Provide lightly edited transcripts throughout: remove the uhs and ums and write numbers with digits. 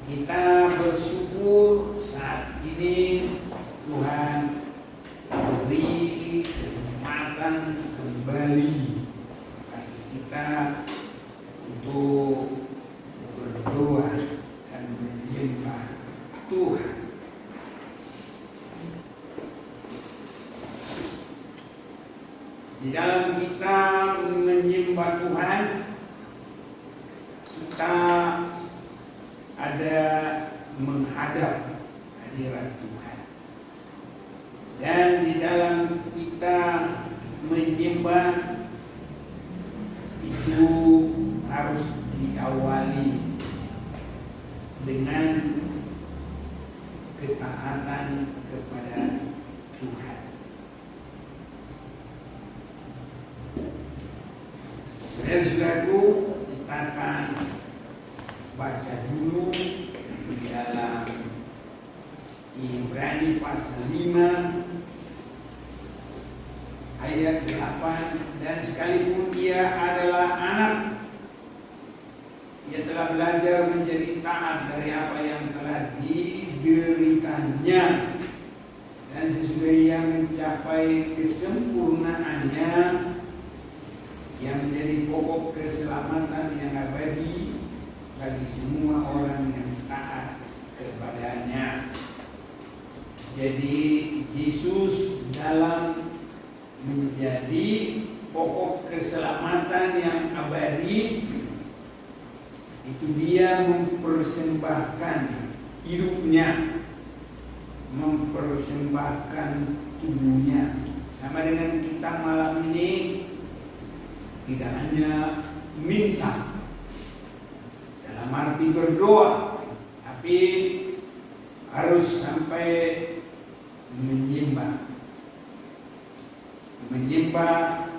Kita bersyukur saat ini Tuhan beri kesempatan kembali bagi kita untuk berdoa dan menyembah Tuhan. Di dalam kita menyembah Tuhan, kita ada menghadap hadirat Tuhan. Dan di dalam kita menyembah itu harus diawali dengan ketaatan kepada Tuhan. Saudara-saudaraku, kita akan baca dulu di dalam Ibrani pasal 5 ayat 8. Dan sekalipun ia adalah anak, ia telah belajar menjadi taat dari apa yang telah dideritanya, dan sesudah ia mencapai kesempurnaannya yang menjadi pokok keselamatan yang abadi bagi semua orang yang taat kepadanya. Jadi Yesus dalam menjadi pokok keselamatan yang abadi itu dia mempersembahkan hidupnya, mempersembahkan tubuhnya. Sama dengan kita malam ini, tidak hanya minta dalam arti berdoa, tapi harus sampai menyembah. Menyembah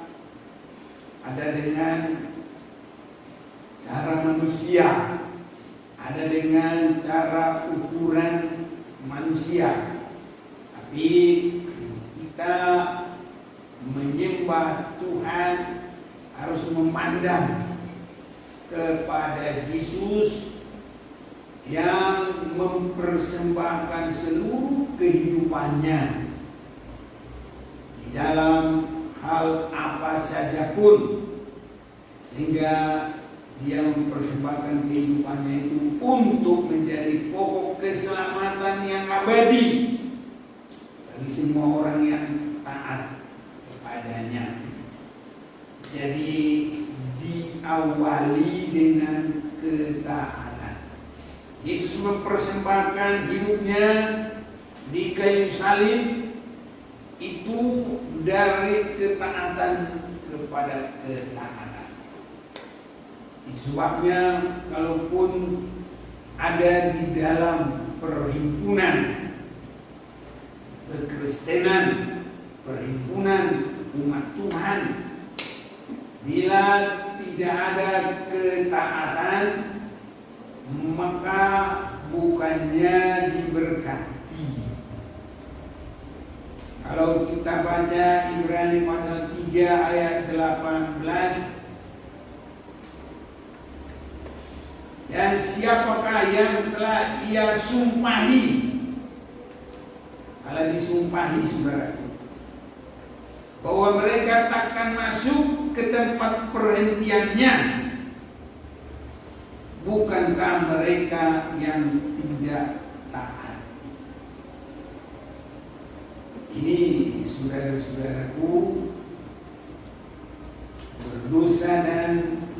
ada dengan cara manusia, ada dengan cara ukuran manusia, tapi kita menyembah Tuhan harus memandang kepada Yesus yang mempersembahkan seluruh kehidupannya di dalam hal apa saja pun, sehingga dia mempersembahkan kehidupannya itu untuk menjadi pokok keselamatan yang abadi bagi semua orang yang taat kepadanya. Jadi diawali dengan ketaatan. Yesus mempersembahkan hidupnya di kayu salib itu dari ketaatan kepada ketaatan. Itu sebabnya kalaupun ada di dalam perhimpunan kekristenan, perhimpunan umat Tuhan, bila tidak ada ketaatan, maka bukannya diberkati. Kalau kita baca Ibrani pasal 3 ayat 18, dan siapakah yang telah ia sumpahi? Kalau disumpahi, saudaraku, bahwa mereka takkan masuk ke tempat perhentiannya, bukankah mereka yang tidak taat? Ini saudara-saudaraku, berdosa dan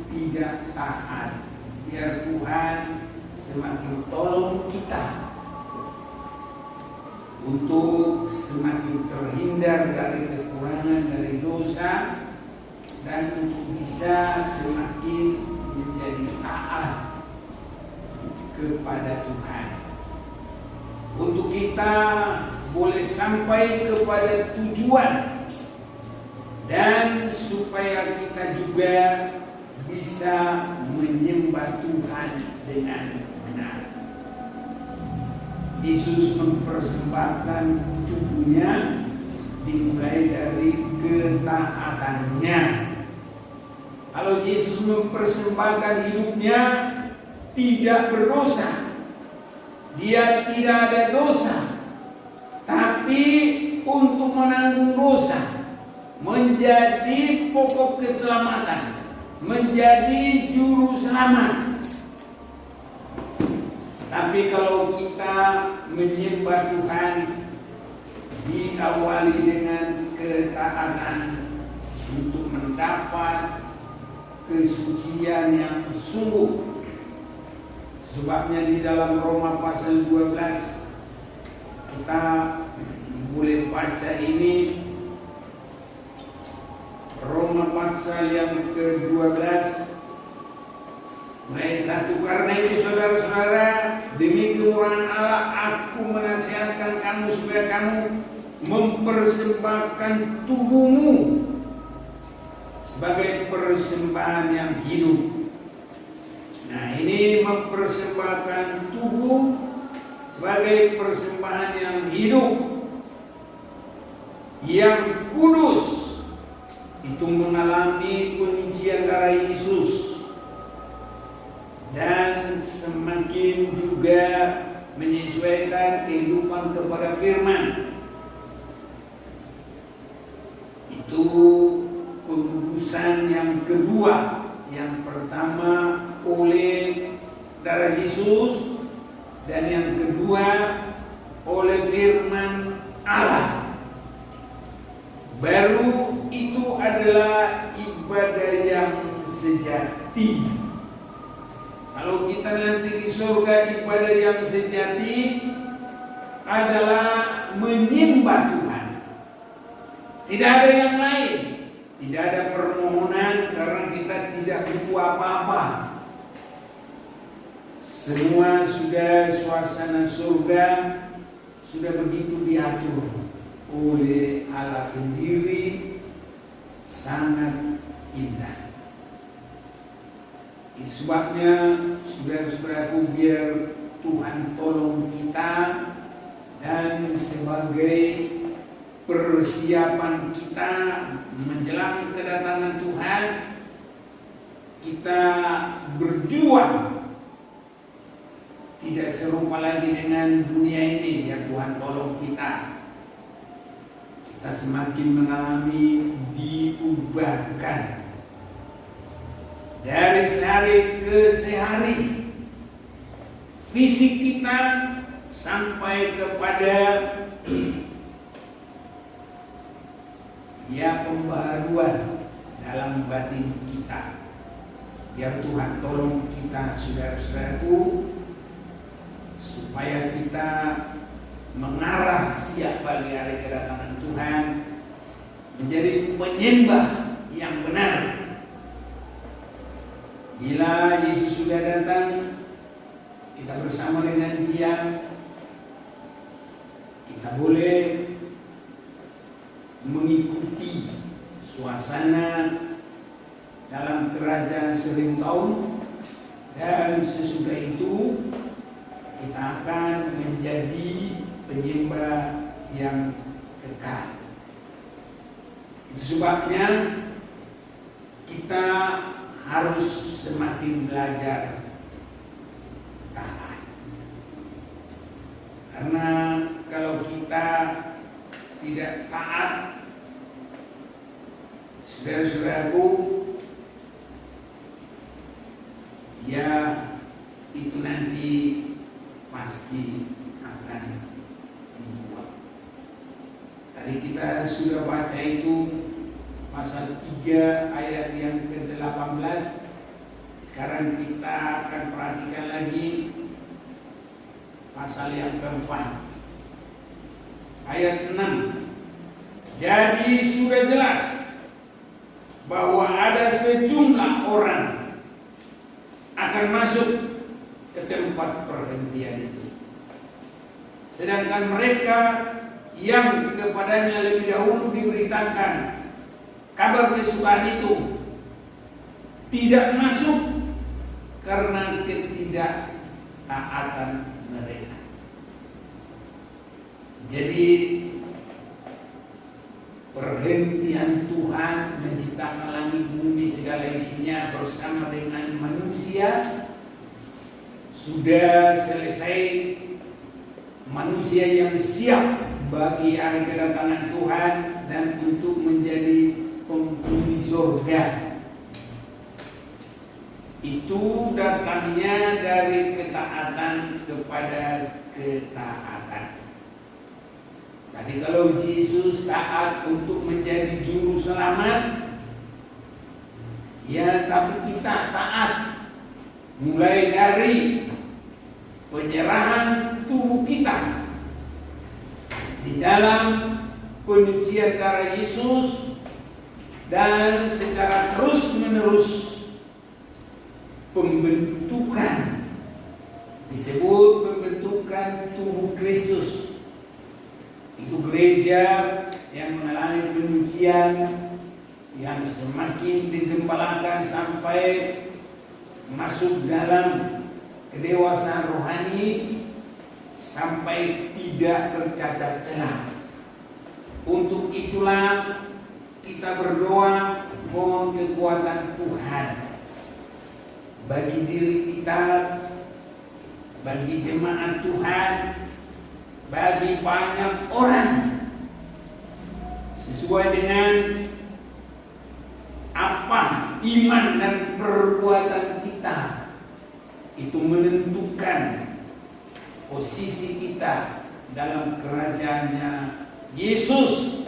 tidak taat. Biar Tuhan semakin tolong kita untuk semakin terhindar dari kekurangan, dari dosa, dan untuk bisa semakin menjadi taat kepada Tuhan. Untuk kita boleh sampai kepada tujuan, dan supaya kita juga bisa menyembah Tuhan dengan benar. Yesus mempersembahkan tubuhnya dimulai dari ketaatannya. Kalau Yesus mempersembahkan hidupnya tidak berdosa, dia tidak ada dosa, tapi untuk menanggung dosa menjadi pokok keselamatan, menjadi juru selamat. Tapi kalau kita menyembah Tuhan diawali dengan ketaatan untuk mendapat kesucian yang sungguh. Sebabnya di dalam Roma pasal 12 kita boleh baca ini, Roma pasal yang ke-12 ayat 1. Karena itu saudara-saudara, demi kemurahan Allah aku menasihatkan kamu supaya kamu mempersembahkan tubuhmu sebagai persembahan yang hidup. Nah, ini mempersembahkan tubuh sebagai persembahan yang hidup, yang kudus, itu mengalami penyucian darah Yesus, dan semakin juga menyesuaikan kehidupan kepada firman. Itu pengudusan yang kedua. Yang pertama oleh darah Yesus, dan yang kedua oleh firman Allah. Baru itu adalah ibadah yang sejati. Kalau kita nanti di surga, ibadah yang sejati adalah menyembah Tuhan. Tidak ada yang lain. Tidak ada permohonan, karena kita tidak butuh apa-apa. Semua sudah, suasana surga sudah begitu diatur oleh Allah sendiri, sangat indah. Itu sebabnya saudara-saudaraku, biar Tuhan tolong kita, dan sebagai persiapan kita menjelang kedatangan Tuhan, kita berjuang tidak serupa lagi dengan dunia ini. Biar Tuhan tolong kita. Kita semakin mengalami diubahkan dari sehari ke sehari, fisik kita sampai kepada ya pembaharuan dalam batin kita. Biar Tuhan tolong kita, saudara-saudaraku, supaya kita mengarah siap bagi hari kedatangan Tuhan, menjadi penyembah yang benar. Bila Yesus sudah datang, kita bersama dengan Dia, kita boleh mengikuti suasana dalam kerajaan 1000 tahun, dan sesudah itu kita akan menjadi penyembah yang kekal. Itu sebabnya kita harus semakin belajar taat. Karena kalau kita tidak taat, saudara-saudaraku, ya itu nanti pasti akan dibuat. Tadi kita sudah baca itu pasal 3 ayat yang ke-18. Sekarang kita akan perhatikan lagi pasal yang keempat, ayat 6. Jadi sudah jelas bahwa ada sejumlah orang akan masuk ke tempat perhentian itu, sedangkan mereka yang kepadanya lebih dahulu diberitakan kabar kesukaan itu tidak masuk karena ketidaktaatan mereka. Jadi perhentian Tuhan menciptakan langit bumi segala isinya bersama dengan manusia sudah selesai manusia yang siap bagi hari kedatangan Tuhan dan untuk menjadi penghuni surga. Itu datangnya dari ketaatan kepada ketaatan. Tadi kalau Yesus taat untuk menjadi juru selamat, ya, tapi kita taat mulai dari penyerahan tubuh kita di dalam penyucian darah Yesus, dan secara terus-menerus pembentukan, disebut pembentukan tubuh Kristus. Itu gereja yang mengalami penyucian, yang semakin digembalakan sampai masuk dalam kedewasaan rohani, sampai tidak tercacat celah. Untuk itulah kita berdoa mohon kekuatan Tuhan bagi diri kita, bagi jemaat Tuhan, bagi banyak orang, sesuai dengan apa iman dan perbuatan kita itu menentukan posisi kita dalam kerajaannya Yesus,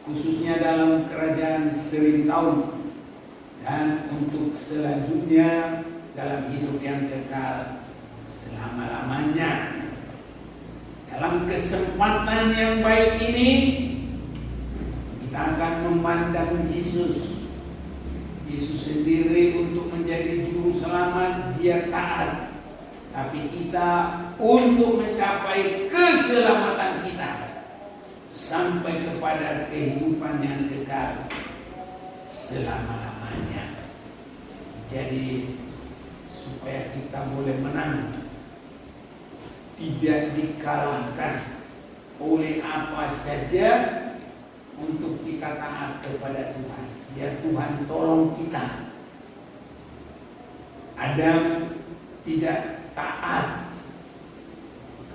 khususnya dalam kerajaan 1000 tahun, dan untuk selanjutnya dalam hidup yang kekal selama-lamanya. Dalam kesempatan yang baik ini kita akan memandang Yesus. Yesus sendiri untuk menjadi juru selamat, dia taat. Tapi kita untuk mencapai keselamatan kita sampai kepada kehidupan yang kekal selama-lamanya. Jadi supaya kita boleh menang, tidak dikalahkan oleh apa saja, untuk kita taat kepada Tuhan. Biar Tuhan tolong kita. Adam tidak taat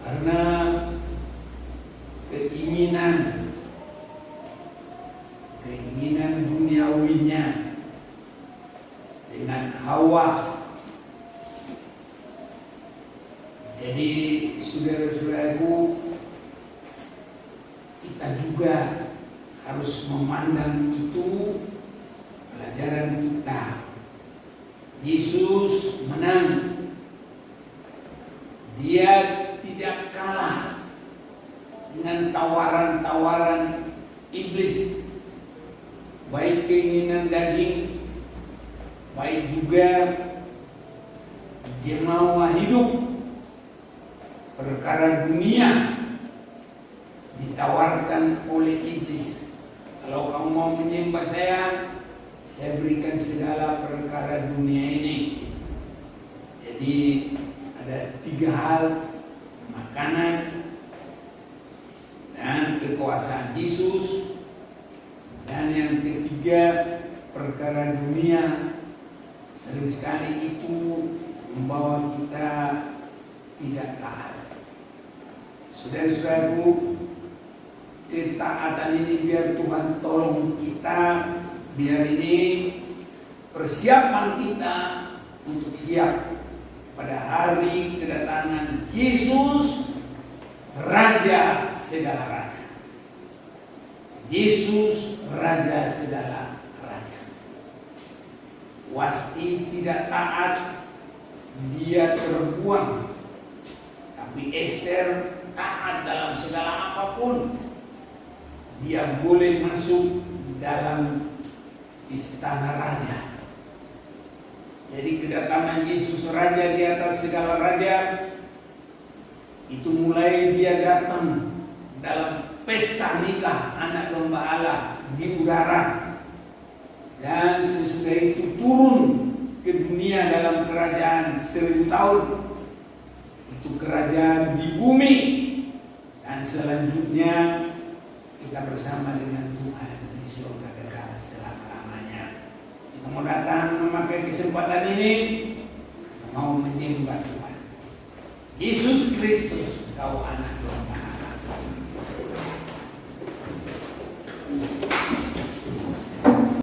karena keinginan duniawinya dengan Hawa. Jadi saudara-saudaraku, kita juga harus memandang itu pelajaran kita. Yesus menang. Dia tidak kalah dengan tawaran-tawaran iblis, baik keinginan daging, baik juga jemawa hidup, perkara dunia ditawarkan oleh iblis. Kalau kamu mau menyembah saya berikan segala perkara dunia ini. Jadi ada 3 hal: makanan dan kekuasaan Yesus, dan yang ketiga perkara dunia. Sering sekali itu membawa kita tidak taat. Saudara-saudaraku, ketaatan ini biar Tuhan tolong kita, biar ini persiapan kita untuk siap pada hari kedatangan Yesus, Raja segala raja. Yesus Raja segala raja. Wasti tidak taat, dia terbuang. Tapi Ester taat dalam segala apapun. Dia boleh masuk dalam istana raja. Jadi kedatangan Yesus Raja di atas segala raja, itu mulai dia datang dalam pesta nikah anak domba Allah di udara, dan sesudah itu turun ke dunia dalam kerajaan 1000 tahun. Itu kerajaan di bumi, dan selanjutnya kita bersama dengan Tuhan di surga kekal selama-lamanya. Kita mau datang memakai kesempatan ini, mau menyembah Tuhan Yesus Kristus. tahu anak domba.